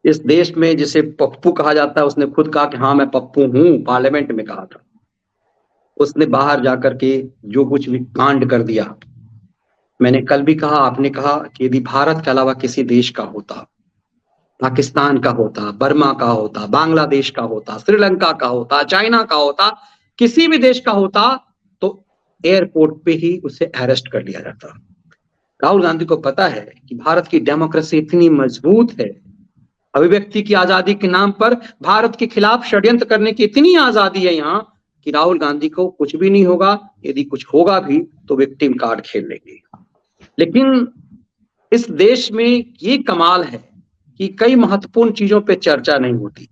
इस देश में जिसे पप्पू कहा जाता है, उसने खुद कहा कि हाँ मैं पप्पू हूँ, पार्लियामेंट में कहा था। उसने बाहर जाकर के जो कुछ भी कांड कर दिया। मैंने कल भी कहा, आपने कहा कि यदि भारत के अलावा किसी देश का होता, पाकिस्तान का होता, बर्मा का होता, बांग्लादेश का होता, श्रीलंका का होता, चाइना का होता, किसी भी देश का होता, तो एयरपोर्ट पे ही उसे अरेस्ट कर लिया जाता। राहुल गांधी को पता है कि भारत की डेमोक्रेसी इतनी मजबूत है, अभिव्यक्ति की आजादी के नाम पर भारत के खिलाफ षड्यंत्र करने की इतनी आजादी है यहाँ कि राहुल गांधी को कुछ भी नहीं होगा। यदि कुछ होगा भी तो विक्टिम कार्ड खेल लेंगे। लेकिन इस देश में ये कमाल है कि कई महत्वपूर्ण चीजों पे चर्चा नहीं होती।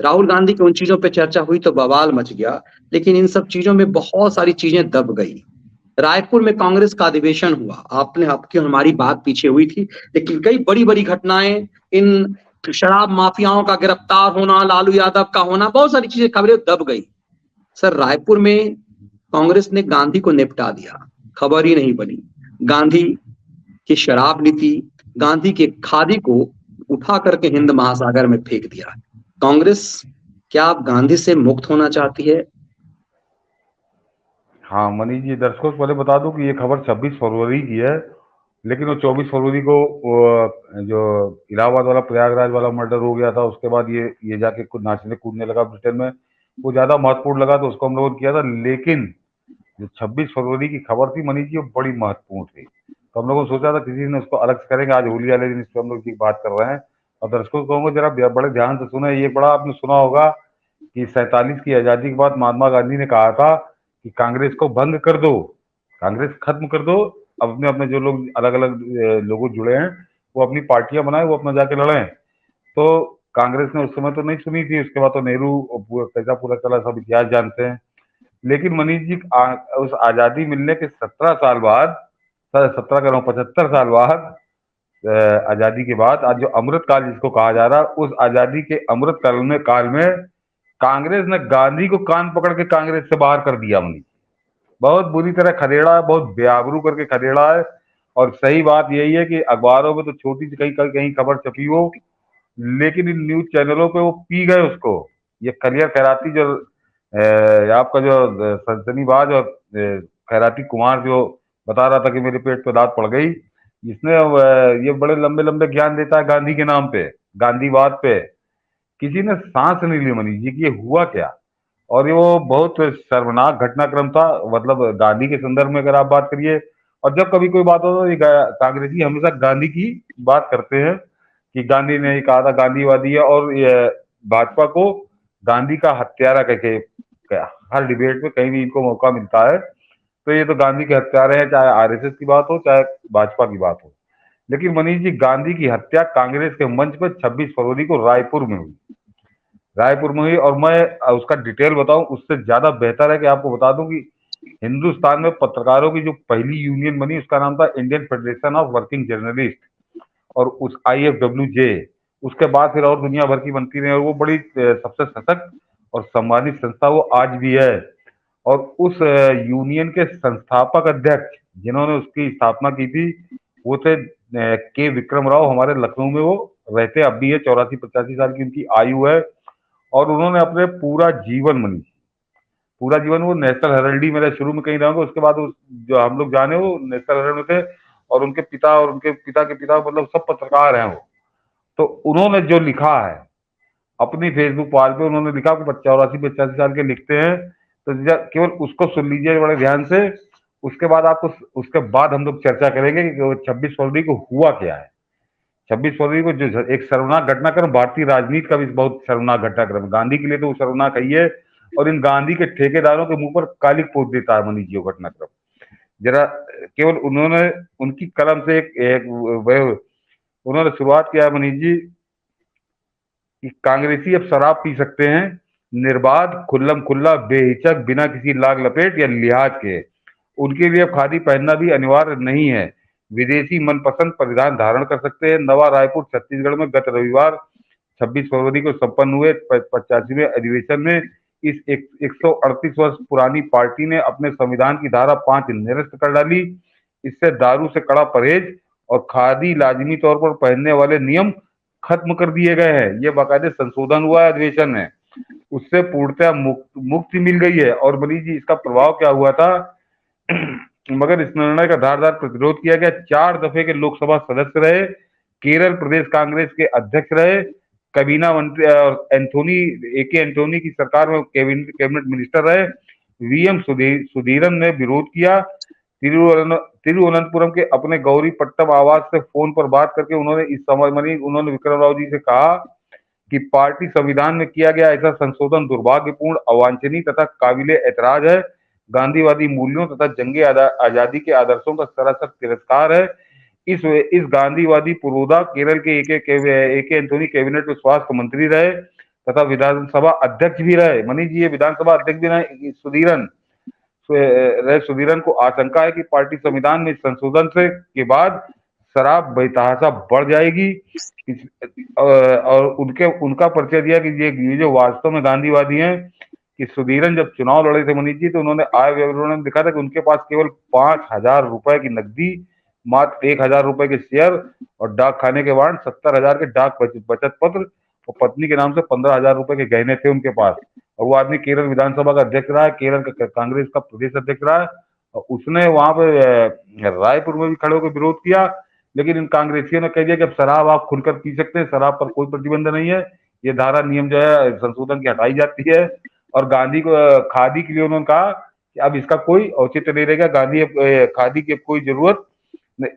राहुल गांधी की उन चीजों पे चर्चा हुई तो बवाल मच गया, लेकिन इन सब चीजों में बहुत सारी चीजें दब गई। रायपुर में कांग्रेस का अधिवेशन हुआ, आपकी हमारी बात पीछे हुई थी, लेकिन कई बड़ी बड़ी घटनाएं, इन शराब माफियाओं का गिरफ्तार होना, लालू यादव का होना, बहुत सारी चीजें, खबरें दब गई। सर, रायपुर में कांग्रेस ने गांधी को निपटा दिया, खबर ही नहीं बनी। गांधी की शराब नीति, गांधी के खादी को उठा करके हिंद महासागर में फेंक दिया। कांग्रेस क्या आप गांधी से मुक्त होना चाहती है? हाँ मनीष जी, दर्शकों को पहले बता दूं कि ये खबर 26 फरवरी की है, लेकिन वो 24 फरवरी को जो इलाहाबाद वाला प्रयागराज वाला मर्डर हो गया था, उसके बाद ये जाके कुछ नाचने कूदने लगा ब्रिटेन में, वो ज्यादा महत्वपूर्ण लगा तो उसको हम लोगों ने किया था। लेकिन जो 26 फरवरी की खबर थी मनीष जी, वो बड़ी महत्वपूर्ण थी, तो हम लोगों ने सोचा था किसी ने उसको अलग से करेंगे। आज होली वाले दिन इस पर हम लोग की बात कर रहे हैं, और दर्शकों को कहूँगा जरा बड़े ध्यान से सुने। ये बड़ा आपने सुना होगा कि 47 की आजादी के बाद महात्मा गांधी ने कहा था कि कांग्रेस को भंग कर दो, कांग्रेस खत्म कर दो, अपने अपने जो लोग अलग अलग लोगों जुड़े हैं वो अपनी पार्टियां बनाए, वो अपना जाके लड़ें। तो कांग्रेस ने उस समय तो नहीं सुनी थी, उसके बाद तो नेहरू कैसा पूरा चला सब इतिहास जानते हैं। लेकिन मनीष जी उस आजादी मिलने के 17 साल बाद, 17 कह रहा हूँ 75 साल बाद, आजादी के बाद आज जो अमृत काल जिसको कहा जा रहा है, उस आजादी के अमृत काल में कांग्रेस ने गांधी को कान पकड़ के कांग्रेस से बाहर कर दिया मनीष। बहुत बुरी तरह खदेड़ा है, बहुत बेआबरू करके खदेड़ा है। और सही बात यही है कि अखबारों में तो छोटी सी कहीं कहीं खबर छपी हो, लेकिन इन न्यूज चैनलों पे वो पी गए उसको। ये कलियर खैराती जो आपका जो सनसनीबाज और खैराती कुमार जो बता रहा था कि मेरे पेट पे दांत पड़ गई, इसने ये बड़े लंबे लंबे ज्ञान देता है गांधी के नाम पे, गांधीवाद पे। किसी ने सांस नहीं ली मनीष जी कि ये हुआ क्या। और ये वो बहुत शर्मनाक घटनाक्रम था, मतलब गांधी के संदर्भ में अगर आप बात करिए, और जब कभी कोई बात हो तो ये कांग्रेसी हमेशा गांधी की बात करते हैं कि गांधी ने ये कहा था, गांधीवादी है, और ये भाजपा को गांधी का हत्यारा कह के हर डिबेट में कहीं भी इनको मौका मिलता है तो ये तो गांधी के हत्यारे हैं, चाहे आरएसएस की बात हो चाहे भाजपा की बात हो। लेकिन मनीष जी, गांधी की हत्या कांग्रेस के मंच पर 26 फरवरी को रायपुर में हुई, रायपुर में हुई। और मैं उसका डिटेल बताऊं उससे ज्यादा बेहतर है कि आपको बता दूं कि हिंदुस्तान में पत्रकारों की जो पहली यूनियन बनी उसका नाम था Indian federation of working journalist, और उस IFWJ, उसके बाद फिर और दुनिया भर की बनती रही, और वो बड़ी सबसे सशक्त और सम्मानित संस्था वो आज भी है। और उस यूनियन के संस्थापक अध्यक्ष जिन्होंने उसकी स्थापना की थी वो थे के विक्रम राव, हमारे लखनऊ में वो रहते अब भी है, 84-85 साल की उनकी आयु है। और उन्होंने अपने पूरा जीवन मनीष, पूरा जीवन वो नेशनल हेराल्ड ही, मेरा शुरू में कहीं रहूंगा, उसके बाद जो हम लोग जाने वो नेशनल हेराल्ड में थे, और उनके पिता और उनके पिता के पिता मतलब सब पत्रकार हैं वो। तो उन्होंने जो लिखा है अपनी फेसबुक पेज पे, उन्होंने लिखा कि 84-85 साल के लिखते हैं, तो केवल उसको सुन लीजिए बड़े ध्यान से। उसके बाद आपको, उसके बाद हम लोग चर्चा करेंगे कि 26 फरवरी को हुआ क्या है। 26 फरवरी को जो एक शर्मनाक घटनाक्रम, भारतीय राजनीति का भी बहुत शर्मनाक घटनाक्रम, गांधी के लिए तो वो शर्मनाक है ही है, और इन गांधी के ठेकेदारों के मुंह पर कालिक पोत देता है मनीष जी वो घटनाक्रम। जरा केवल उन्होंने उनकी कलम से उन्होंने शुरुआत किया है मनीष जी कि कांग्रेसी अब शराब पी सकते हैं निर्बाध, खुल्लम खुल्ला, बेहिचक, बिना किसी लाग लपेट या लिहाज के। उनके लिए अब खादी पहनना भी अनिवार्य नहीं है, विदेशी मनपसंद परिधान धारण कर सकते हैं। नवा रायपुर छत्तीसगढ़ में गत रविवार 26 फरवरी को संपन्न हुए 85वें अधिवेशन में इस 138 वर्ष पुरानी पार्टी ने अपने संविधान की धारा 5 निरस्त कर डाली। इससे दारू से कड़ा परहेज और खादी लाजमी तौर पर पहनने वाले नियम खत्म कर दिए गए हैं। ये बाकायदे संशोधन हुआ है अधिवेशन में, उससे पूर्णतः मुक्ति मिल गई है। और मनीष जी, इसका प्रभाव क्या हुआ था मगर इस निर्णय का धारदार प्रतिरोध किया गया। 4 दफे के लोकसभा सदस्य रहे, केरल प्रदेश कांग्रेस के अध्यक्ष रहे, कबीना मंत्री और एंथोनी एके एंथोनी की सरकार में कैबिनेट मिनिस्टर रहे। वीएम सुधीरन ने विरोध किया। तिरुवनंतपुरम के अपने गौरीपट्टम आवास से फोन पर बात करके उन्होंने इस समय उन्होंने विक्रम राव जी से कहा कि पार्टी संविधान में किया गया ऐसा संशोधन दुर्भाग्यपूर्ण, अवांछनीय तथा काबिले एतराज है। गांधीवादी मूल्यों तथा जंगे आजादी के आदर्शों का सरासर तिरस्कार है। इस गांधीवादी पुरोधा केरल के एके एंथोनी कैबिनेट में स्वास्थ्य मंत्री रहे तथा विधानसभा अध्यक्ष भी रहे। मनीष जी, ये विधानसभा अध्यक्ष भी रहे सुधीरन को आशंका है कि पार्टी संविधान में संशोधन से के बाद शराब बेतहाशा बढ़ जाएगी। और उनका परिचय दिया कि ये जो वास्तव में गांधीवादी हैं कि सुधीरन जब चुनाव लड़े थे मनीष जी, तो उन्होंने आय विवरण में दिखा था कि उनके पास केवल 5,000 रुपए की नकदी, मात्र 1,000 रुपए के शेयर और डाक खाने के वारंट, 70,000 के डाक बचत पत्र और पत्नी के नाम से 15,000 रुपए के गहने थे उनके पास। और वो आदमी केरल विधानसभा का अध्यक्ष रहा है, केरल का कांग्रेस का प्रदेश अध्यक्ष रहा है। और उसने वहां पे रायपुर में भी खड़े होकर विरोध किया, लेकिन इन कांग्रेसियों ने कह दिया कि अब शराब आप खुलकर पी सकते हैं, शराब पर कोई प्रतिबंध नहीं है। ये धारा नियम जो है संशोधन की हटाई जाती है। और गांधी को खादी के लिए उन्होंने कहा कि अब इसका कोई औचित्य नहीं रहेगा, खादी की कोई जरूरत नहीं।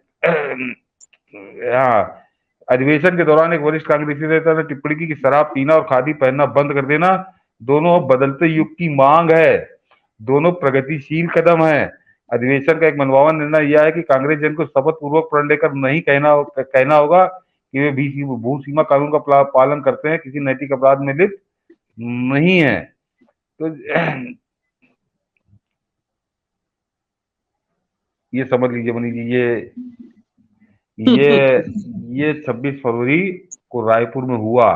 हाँ, अधिवेशन के दौरान एक वरिष्ठ कांग्रेसी नेता ने टिप्पणी की कि शराब पीना और खादी पहनना बंद कर देना दोनों बदलते युग की मांग है, दोनों प्रगतिशील कदम है। अधिवेशन का एक मनभावन निर्णय यह है कि कांग्रेस जन को शपथ पूर्वक प्रण लेकर नहीं कहना होगा कि वे भू सीमा कानून का पालन करते हैं, किसी नैतिक अपराध में लिप्त नहीं है। तो ये समझ लीजिए मनीष जी, ये 26 फरवरी को रायपुर में हुआ।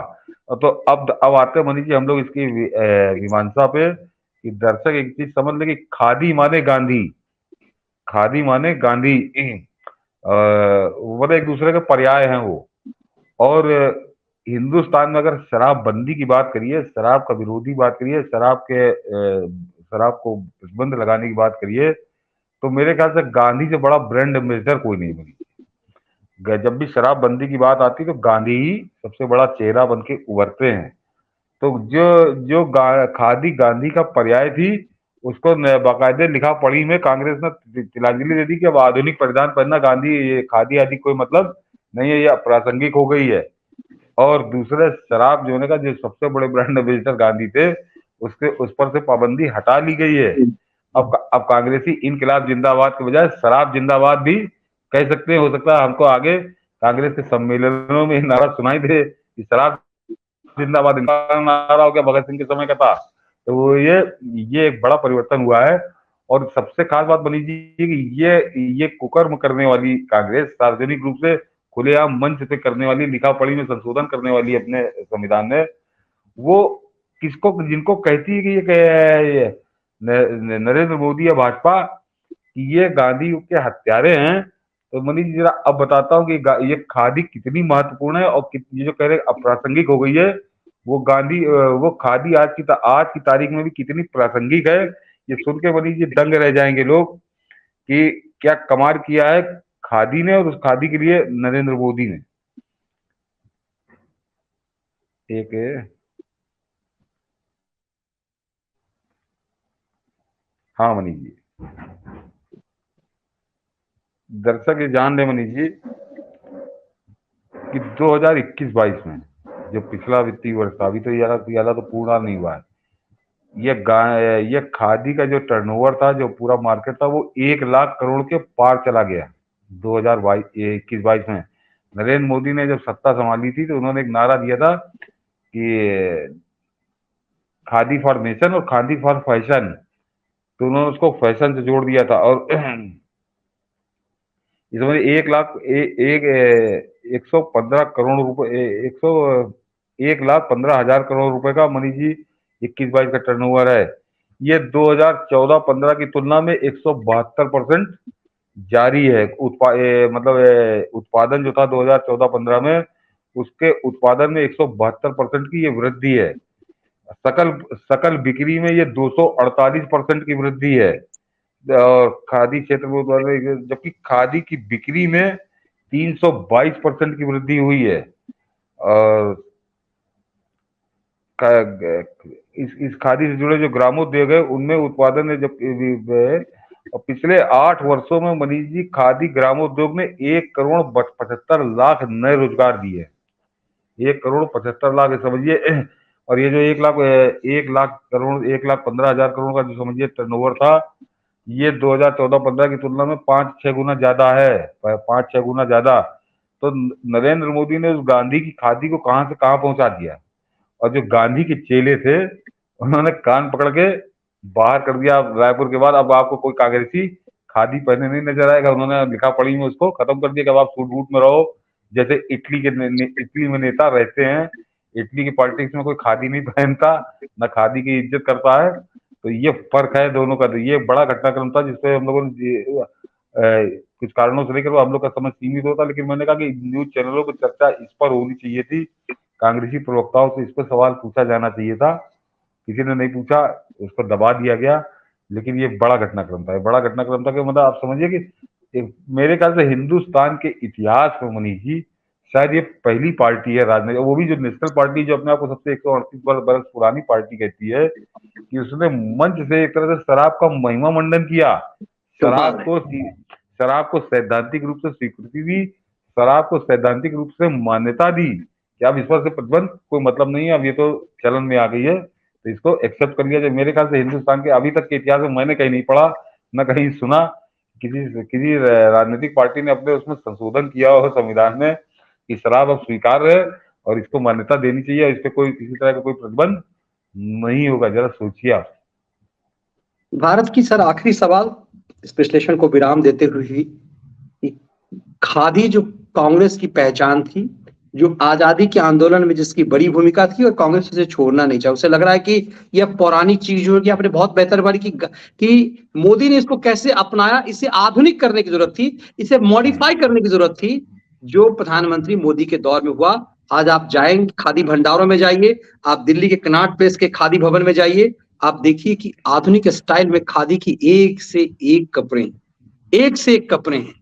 तो अब आते हैं मनीष जी हम लोग इसकी मीमांसा पे कि दर्शक एक चीज समझ ले कि खादी माने गांधी, खादी माने गांधी वो एक दूसरे के पर्याय हैं वो। और हिंदुस्तान में अगर शराब बंदी की बात करिए, शराब का विरोधी बात करिए, शराब को प्रतिबंध लगाने की बात करिए, तो मेरे ख्याल से गांधी से बड़ा ब्रांड एम्बेसडर कोई नहीं बनी। जब भी शराब बंदी की बात आती तो गांधी ही सबसे बड़ा चेहरा बन के उभरते हैं। तो जो खादी गांधी का पर्याय थी, उसको बाकायदे लिखा पढ़ी में कांग्रेस ने तिलांजलि दे दी कि अब आधुनिक परिधान पहनना गांधी ये खादी आदि कोई मतलब नहीं है, ये अप्रासंगिक हो गई है। और दूसरे शराब जो का जो सबसे बड़े ब्रांड एम्बेसडर गांधी थे, उस पर से पाबंदी हटा ली गई है। अब कांग्रेसी इनकलाब जिंदाबाद के बजाय शराब जिंदाबाद भी कह सकते हैं। हो सकता है हमको आगे कांग्रेस के सम्मेलनों में नारा सुनाई दे कि शराब जिंदाबाद, नारा हो गया भगत सिंह के समय का था। तो ये एक बड़ा परिवर्तन हुआ है। और सबसे खास बात बनी जी कि ये कुकर्म करने वाली कांग्रेस, सार्वजनिक रूप से खुलेआम मंच पे करने वाली, लिखा पढ़ी में संशोधन करने वाली अपने संविधान में, वो किसको जिनको कहती है कि ये नरेंद्र मोदी या भाजपा कि ये गांधी के हत्यारे हैं। तो मनीष जी जरा अब बताता हूँ कि ये खादी कितनी महत्वपूर्ण है और ये जो कह रहे अप्रासंगिक हो गई है, वो खादी आज की तारीख में भी कितनी प्रासंगिक है। ये सुन के मनीष जी दंग रह जाएंगे लोग कि क्या कमाल किया है खादी ने, और उस खादी के लिए नरेंद्र मोदी ने। एक हाँ मनीष जी, दर्शक ये जान ले मनीष जी कि 2021-22 में जो पिछला वित्तीय वर्ष था, अभी तो यारा तो पूरा नहीं हुआ है, ये खादी का जो टर्नओवर था, जो पूरा मार्केट था, वो 1 लाख करोड़ के पार चला गया 2021-22 में। नरेंद्र मोदी ने जब सत्ता संभाली थी तो उन्होंने एक नारा दिया था कि खादी फॉर नेशन और खादी फॉर फैशन, तो उन्होंने उसको फैशन से जोड़ दिया था। और इसमें 115 करोड़ रुपए, 1,15,000 करोड़ रुपए का मनीष जी 21-22 का टर्नओवर है। ये 2014-15 की तुलना में 172% जारी है। उत्पादन जो था 2014-15 में उसके उत्पादन में 172% की ये वृद्धि है। सकल सकल बिक्री में ये 248% की वृद्धि है। और खादी क्षेत्र में उत्पादन, जबकि खादी की बिक्री में 322% की वृद्धि हुई है। और इस खादी से जुड़े जो ग्रामोद्योग है उनमें उत्पादन है, जब और पिछले 8 वर्षों में मनीष जी खादी ग्रामोद्योग ने 1,75,00,000 नए रोजगार दिए। 1,75,00,000 समझिए। और ये जो 1,00,000 करोड़ 1,15,000 करोड़ का जो समझिए टर्नओवर था, ये 2014-15 की तुलना में 5-6 गुना ज्यादा है, 5-6 गुना ज्यादा। तो नरेंद्र मोदी ने उस गांधी की खादी को कहां से कहां पहुंचा दिया। और जो गांधी के चेले थे उन्होंने कान पकड़ के बाहर कर दिया रायपुर के बाद। अब आपको कोई कांग्रेसी खादी पहने नहीं नजर आएगा। उन्होंने लिखा पढ़ी में उसको खत्म कर दिया कि अब आप सूट बूट में रहो, जैसे इटली में नेता रहते हैं। इटली की पॉलिटिक्स में कोई खादी नहीं पहनता, न खादी की इज्जत करता है। तो ये फर्क है दोनों का। तो ये बड़ा घटनाक्रम था जिसपे हम लोगों ने कुछ कारणों से लेकर हम लोग का समझ सीमित होता, लेकिन मैंने कहा कि न्यूज चैनलों पर चर्चा इस पर होनी चाहिए थी। कांग्रेसी प्रवक्ताओं से इस पर सवाल पूछा जाना चाहिए था, किसी ने नहीं पूछा, उस पर दबा दिया गया। लेकिन ये बड़ा घटनाक्रम था, बड़ा घटनाक्रम था कि मतलब आप समझिए कि मेरे ख्याल से हिंदुस्तान के इतिहास में मनीष जी शायद ये पहली पार्टी है राजनीतिक, वो भी जो नेशनल पार्टी जो अपने आप को सबसे 138 बरस पुरानी पार्टी कहती है, कि उसने मंच से एक तरह से शराब का महिमा मंडन किया। कमाल शराब है। को शराब को सैद्धांतिक रूप से स्वीकृति दी, शराब को सैद्धांतिक रूप से मान्यता दी कि अब इस पर से प्रतिबंध कोई मतलब नहीं है, अब ये तो चलन में आ गई है, तो इसको एक्सेप्ट कर लिया जाए। मेरे ख्याल से हिंदुस्तान के अभी तक के इतिहास में मैंने कहीं नहीं पढ़ा, न कहीं सुना किसी राजनीतिक पार्टी ने अपने उसमें संशोधन किया हो संविधान में कि शराब अब स्वीकार्य है और इसको मान्यता देनी चाहिए, इस पे कोई किसी तरह का कोई प्रतिबंध नहीं होगा। जरा सोचिए आप। भारत की सर आखिरी सवाल, इस विश्लेषण को विराम देते हुए ही, खादी जो कांग्रेस की पहचान थी, जो आजादी के आंदोलन में जिसकी बड़ी भूमिका थी, और कांग्रेस इसे छोड़ना नहीं चाहे। उसे लग रहा है कि यह पौराणिक चीज होगी। आपने बहुत बेहतर बारी कि मोदी ने इसको कैसे अपनाया। इसे आधुनिक करने की जरूरत थी, इसे मॉडिफाई करने की जरूरत थी, जो प्रधानमंत्री मोदी के दौर में हुआ। आज आप जाएंगे खादी भंडारों में जाइए, आप दिल्ली के कनॉट प्लेस के खादी भवन में जाइए, आप देखिए कि आधुनिक स्टाइल में खादी की एक से एक कपड़े, एक से एक कपड़े हैं।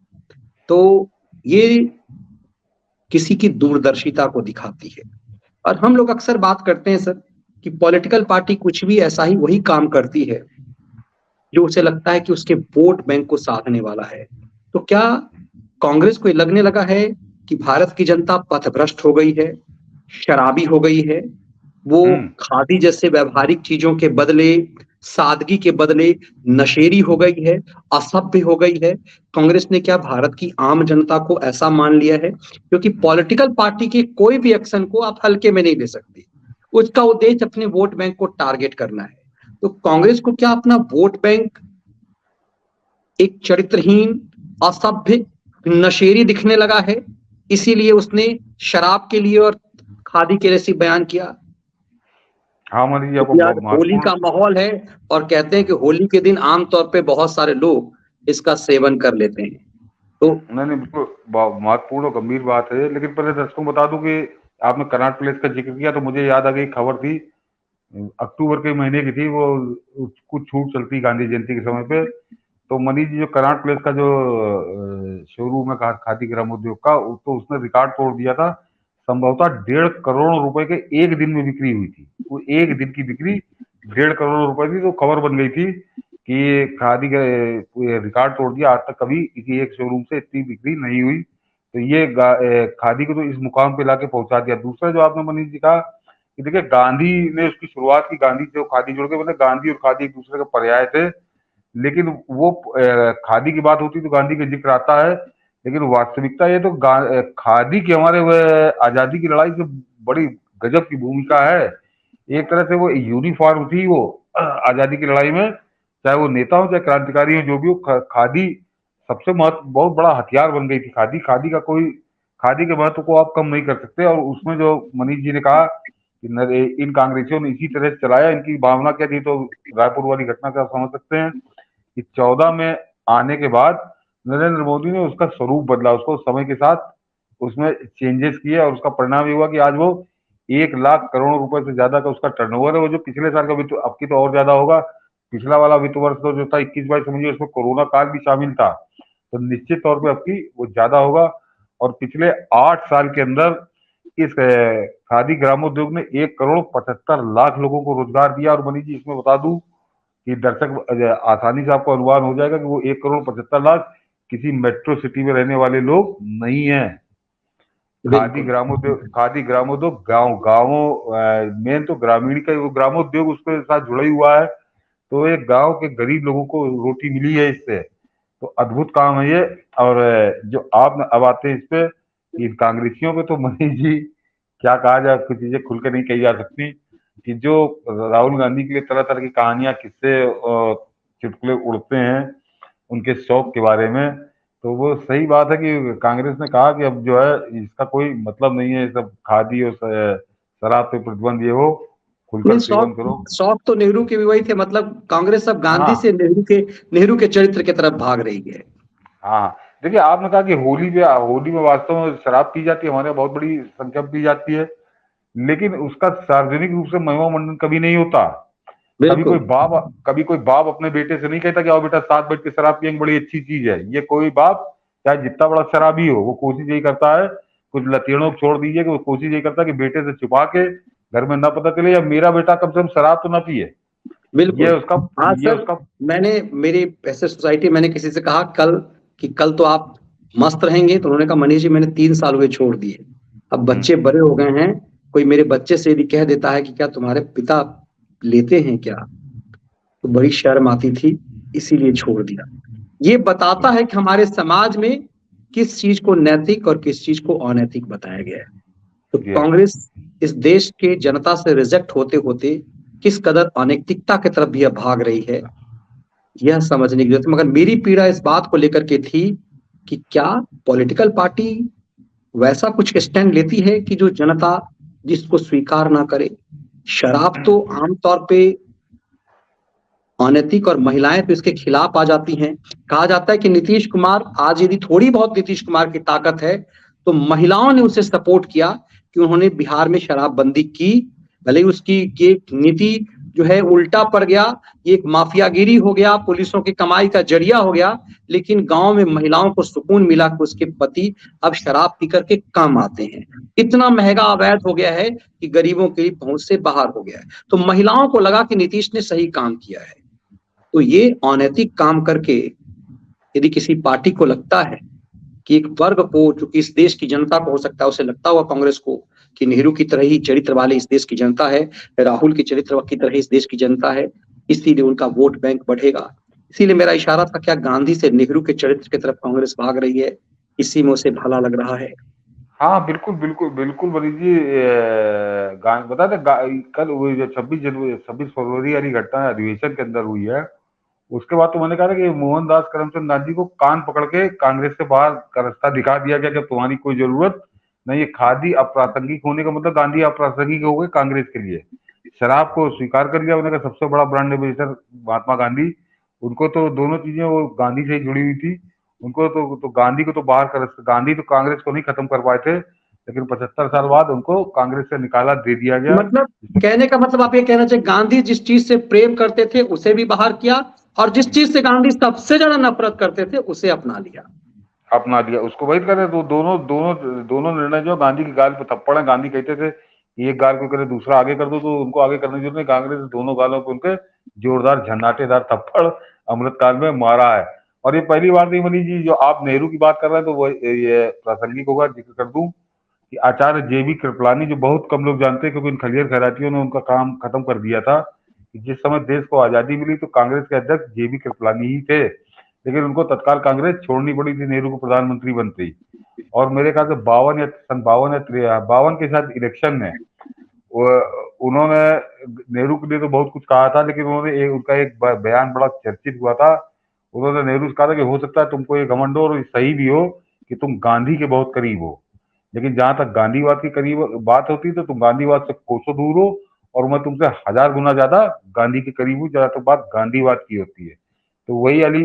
तो ये किसी की दूरदर्शिता को दिखाती है। और हम लोग अक्सर बात करते हैं सर कि पॉलिटिकल पार्टी कुछ भी ऐसा ही वही काम करती है जो उसे लगता है कि उसके वोट बैंक को साधने वाला है। तो क्या कांग्रेस को लगने लगा है कि भारत की जनता पथभ्रष्ट हो गई है, शराबी हो गई है, वो हम्म। खादी जैसे व्यवहारिक चीजों के बदले, सादगी के बदले नशेरी हो गई है, असभ्य हो गई है? कांग्रेस ने क्या भारत की आम जनता को ऐसा मान लिया है? क्योंकि पॉलिटिकल पार्टी के कोई भी एक्शन को आप हल्के में नहीं ले सकते, उसका उद्देश्य अपने वोट बैंक को टारगेट करना है। तो कांग्रेस को क्या अपना वोट बैंक एक चरित्रहीन, असभ्य, नशेरी दिखने लगा है, इसीलिए उसने शराब के लिए और खादी के लिए सिर्फ बयान किया? हाँ मनीष जी, क्योंकि आपको आज होली महत्वपूर्ण। का माहौल है और कहते हैं कि होली के दिन आमतौर पे बहुत सारे लोग इसका सेवन कर लेते हैं। तो नहीं नहीं, बिल्कुल महत्वपूर्ण और गंभीर बात है। लेकिन पहले दर्शकों को बता दूं कि आपने कनॉट प्लेस का जिक्र किया तो मुझे याद आ गई खबर थी, अक्टूबर के महीने की थी वो। कुछ छूट चलती गांधी जयंती के समय पे। तो मनीष जी, जो कनॉट प्लेस का जो शोरूम है खादी ग्रामोद्योग का, तो उसने रिकॉर्ड तोड़ दिया था। संभवतः 1.5 करोड़ रुपए के एक दिन में बिक्री हुई थी। वो एक दिन की बिक्री 1.5 करोड़ रुपए की। तो खबर बन गई थी कि खादी का रिकॉर्ड तोड़ दिया, आज तक कभी किसी एक शोरूम से इतनी बिक्री नहीं हुई। तो ये खादी को तो इस मुकाम पे लाके पहुंचा दिया। दूसरा जो आपने मनीष जी कहा कि देखिए गांधी ने उसकी शुरुआत की, गांधी जो खादी जोड़ के, मतलब गांधी और खादी एक दूसरे का पर्याय थे। लेकिन वो खादी की बात होती तो गांधी का जिक्र आता है। लेकिन वास्तविकता ये तो खादी की हमारे आजादी की लड़ाई से बड़ी गजब की भूमिका है। एक तरह से वो यूनिफॉर्म थी वो आजादी की लड़ाई में, चाहे वो नेता हो चाहे क्रांतिकारी हो, जो भी हो, खादी सबसे बहुत बड़ा हथियार बन गई थी। खादी खादी का कोई खादी के महत्व को आप कम नहीं कर सकते। और उसमें जो मनीष जी ने कहा कि इन कांग्रेसियों ने इसी तरह से चलाया, इनकी भावना क्या थी, तो रायपुर वाली घटना से आप समझ सकते हैं कि 14 में आने के बाद नरेंद्र मोदी ने उसका स्वरूप बदला, उसको समय के साथ उसमें चेंजेस किए और उसका परिणाम ये हुआ कि आज वो 1 लाख करोड़ रुपए से ज्यादा का उसका टर्नओवर है। वो जो पिछले साल का वित्त, अब की तो और ज्यादा होगा, पिछला वाला वित्त वर्ष तो जो था 21-22 समझिए, उसमें कोरोना काल भी शामिल था, तो निश्चित तौर पे अब की वो ज्यादा होगा। और पिछले 8 साल के अंदर इस खादी ग्रामोद्योग ने 1 करोड़ 75 लाख लोगों को रोजगार दिया। और मनीष जी, इसमें बता दूं कि दर्शक आसानी से आपको अनुमान हो जाएगा कि वो 1 करोड़ 75 लाख किसी मेट्रो सिटी में रहने वाले लोग नहीं है। बिल्कुल। खादी ग्रामोद्योग गांव गांवों मेन तो ग्रामीण का वो ग्रामोद्योग उसके साथ जुड़ा ही हुआ है। तो एक गांव के गरीब लोगों को रोटी मिली है इससे, तो अद्भुत काम है ये। और जो आप अब आते हैं इस पे, इन कांग्रेसियों पे तो मनीष जी क्या कहा जाए, कुछ चीजें खुल के नहीं कही जा सकती कि जो राहुल गांधी के लिए तरह तरह की कहानियां, किस्से, चुटकुले उड़ते हैं उनके शौक के बारे में, तो वो सही बात है कि कांग्रेस ने कहा कि अब जो है इसका कोई मतलब नहीं है, ये सब खादी और शराब पे प्रतिबंध, ये हो खुलकर नहीं, सेवन शौक करो। शौक तो नेहरू के भी वही थे, मतलब कांग्रेस अब गांधी हाँ से नेहरू के चरित्र की तरफ भाग रही है। हाँ, देखिए आपने कहा कि होली में वास्तव में शराब पी जाती है, हमारे यहाँ बहुत बड़ी संख्या में पी जाती है, लेकिन उसका सार्वजनिक रूप से महिमा मंडन कभी नहीं होता। बिल्कुल। कभी कोई बाप अपने बेटे से नहीं कहता कि आओ बेटा साथ बैठ के शराब पियेंगे, बड़ी अच्छी चीज है ये। कोई बाप चाहे जितना बड़ा शराबी हो, वो कोशिश यही करता है, कुछ लतीड़ों को छोड़ दीजिए, कि वो कोशिश यही करता है कि बेटे से छुपा के घर में ना पता चले, या मेरा बेटा कम से कम शराब तो ना पिए। ये बिल्कुल। उसका हाँ ये सर, उसका मैंने मेरी ऐसे सोसाइटी, मैंने किसी से कहा कल कि कल तो आप मस्त रहेंगे, तो उन्होंने कहा मनीष जी मैंने 3 साल हुए छोड़ दिए, अब हम्म, बच्चे बड़े हो गए हैं, कोई मेरे बच्चे से यदि कह देता है कि क्या तुम्हारे पिता लेते हैं क्या, तो बड़ी शर्म आती थी, इसीलिए छोड़ दिया। ये बताता है कि हमारे समाज में किस चीज को नैतिक और किस चीज को अनैतिक बताया गया है। तो यस, कांग्रेस इस देश के जनता से रिजेक्ट होते होते किस कदर अनैतिकता की तरफ भी अब भाग रही है, यह समझने की जरूरत है। मगर मेरी पीड़ा इस बात को लेकर के थी कि क्या पॉलिटिकल पार्टी वैसा कुछ स्टैंड लेती है कि जो जनता जिसको स्वीकार ना करे। शराब तो आमतौर पे अनैतिक, और महिलाएं तो इसके खिलाफ आ जाती हैं। कहा जाता है कि नीतीश कुमार, आज यदि थोड़ी बहुत नीतीश कुमार की ताकत है, तो महिलाओं ने उसे सपोर्ट किया कि उन्होंने बिहार में शराबबंदी की। भले ही उसकी ये नीति जो है उल्टा पड़ गया, ये एक माफियागिरी हो गया, पुलिसों की कमाई का जरिया हो गया, लेकिन गांव में महिलाओं को सुकून मिला कि उसके पति अब शराब पी करके काम आते हैं। इतना महंगा अवैध हो गया है कि गरीबों की पहुंच से बाहर हो गया है। तो महिलाओं को लगा कि नीतीश ने सही काम किया है। तो ये अनैतिक काम करके यदि किसी पार्टी को लगता है कि एक वर्ग को, जो कि इस देश की जनता को हो सकता है, उसे लगता हुआ कांग्रेस को कि नेहरू की तरह ही चरित्र वाले इस देश की जनता है, राहुल की चरित्र की तरह इस देश की जनता है, इसीलिए उनका वोट बैंक बढ़ेगा। इसीलिए मेरा इशारा था, क्या गांधी से नेहरू के चरित्र की तरफ कांग्रेस भाग रही है, इसी में उसे भला लग रहा है। हाँ, बिल्कुल, बिल्कुल, बिल्कुल मनीष जी, बता दें, कल वो जो 26 फरवरी वाली घटना अधिवेशन के अंदर हुई है, उसके बाद तो मैंने कहा था कि मोहनदास करमचंद गांधी को कान पकड़ के कांग्रेस से बाहर का रास्ता दिखा दिया गया कि अब तुम्हारी कोई जरूरत नहीं। ये खादी अप्रासंगिक होने का मतलब गांधी अप्रासंगिक हो गए कांग्रेस के लिए। शराब को स्वीकार कर लिया उन्होंने, सबसे बड़ा ब्रांड एम्बेसडर महात्मा गांधी, उनको तो दोनों चीजें वो गांधी से ही जुड़ी हुई थी। उनको तो गांधी को तो बाहर कर, गांधी तो कांग्रेस को नहीं खत्म कर पाए थे, लेकिन 75 साल बाद उनको कांग्रेस से निकाला दे दिया गया। मतलब कहने का मतलब आप ये कहना चाहिए, गांधी जिस चीज से प्रेम करते थे उसे भी बाहर किया, और जिस चीज से गांधी सबसे ज्यादा नफरत करते थे उसे अपना लिया। अपना लिया, उसको वही करे। तो दोनों दोनों दोनों निर्णय जो गांधी की गाल पे थप्पड़ है। गांधी कहते थे कि एक गाल को करे दूसरा आगे कर दो, तो उनको आगे करने की जरूरत नहीं। कांग्रेस ने दोनों गालों पे उनके जोरदार झन्नाटेदार थप्पड़ अमृतकाल में मारा है। और ये पहली बार नहीं मनीष जी, जो आप नेहरू की बात कर रहे हैं, तो वो ये प्रासंगिक होगा जिक्र कर दूं कि आचार्य जेबी कृपलानी, जो बहुत कम लोग जानते हैं क्योंकि इन खलियर खैरातियों ने उनका काम खत्म कर दिया था, कि जिस समय देश को आजादी मिली तो कांग्रेस के अध्यक्ष जेबी कृपलानी ही थे, लेकिन उनको तत्काल कांग्रेस छोड़नी पड़ी थी नेहरू को प्रधानमंत्री बनते ही। और मेरे ख्याल से 52 या 52 के साथ इलेक्शन में उन्होंने नेहरू के लिए तो बहुत कुछ कहा था, लेकिन उन्होंने उनका एक बयान बड़ा चर्चित हुआ था। उन्होंने नेहरू से कहा था कि हो सकता है तुमको ये घमंड हो, और सही भी हो, कि तुम गांधी के बहुत करीब हो, लेकिन जहां तक गांधीवाद की करीब बात होती है तो तुम गांधीवाद से कोसों दूर हो, और मैं तुमसे 1000 गुना ज्यादा गांधी के करीब हूँ जहां तक बात गांधीवाद की होती है। तो वही अली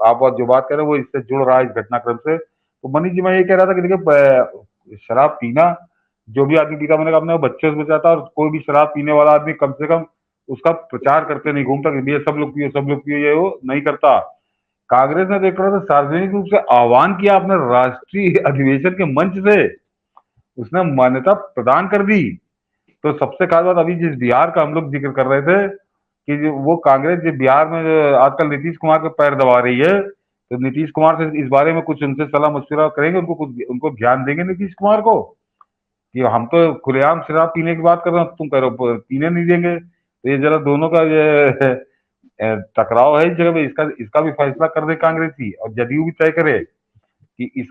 आप जो बात कर रहे हैं वो इससे जुड़ रहा है इस घटनाक्रम से। तो मनीष जी मैं ये कह रहा था कि देखिए शराब पीना जो भी आदमी पीता, मैंने कहा अपने बच्चे से बचाता, और कोई भी शराब पीने वाला आदमी कम से कम उसका प्रचार करते नहीं घूमता कि ये सब लोग पियो, सब लोग पियो, ये वो नहीं करता। कांग्रेस ने देख रहा था सार्वजनिक रूप से आह्वान किया अपने राष्ट्रीय अधिवेशन के मंच से, उसने मान्यता प्रदान कर दी। तो सबसे खास बात अभी जिस बिहार का हम लोग जिक्र कर रहे थे कि वो कांग्रेस जो बिहार में जो आजकल नीतीश कुमार के पैर दबा रही है, तो नीतीश कुमार से इस बारे में कुछ उनसे सलाह मशविरा करेंगे, उनको ज्ञान देंगे नीतीश कुमार को कि हम तो खुलेआम शराब पीने की बात कर रहे हैं, तुम कह रहे हो पीने नहीं देंगे। तो ये जरा दोनों का ये टकराव है इस जगह पे, इसका इसका भी फैसला कर दे कांग्रेस ही, और जदयू भी तय करे कि इस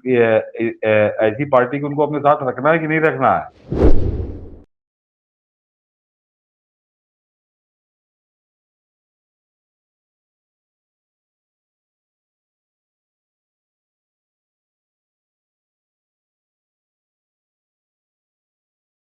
ऐसी पार्टी को उनको अपने साथ रखना है कि नहीं रखना है।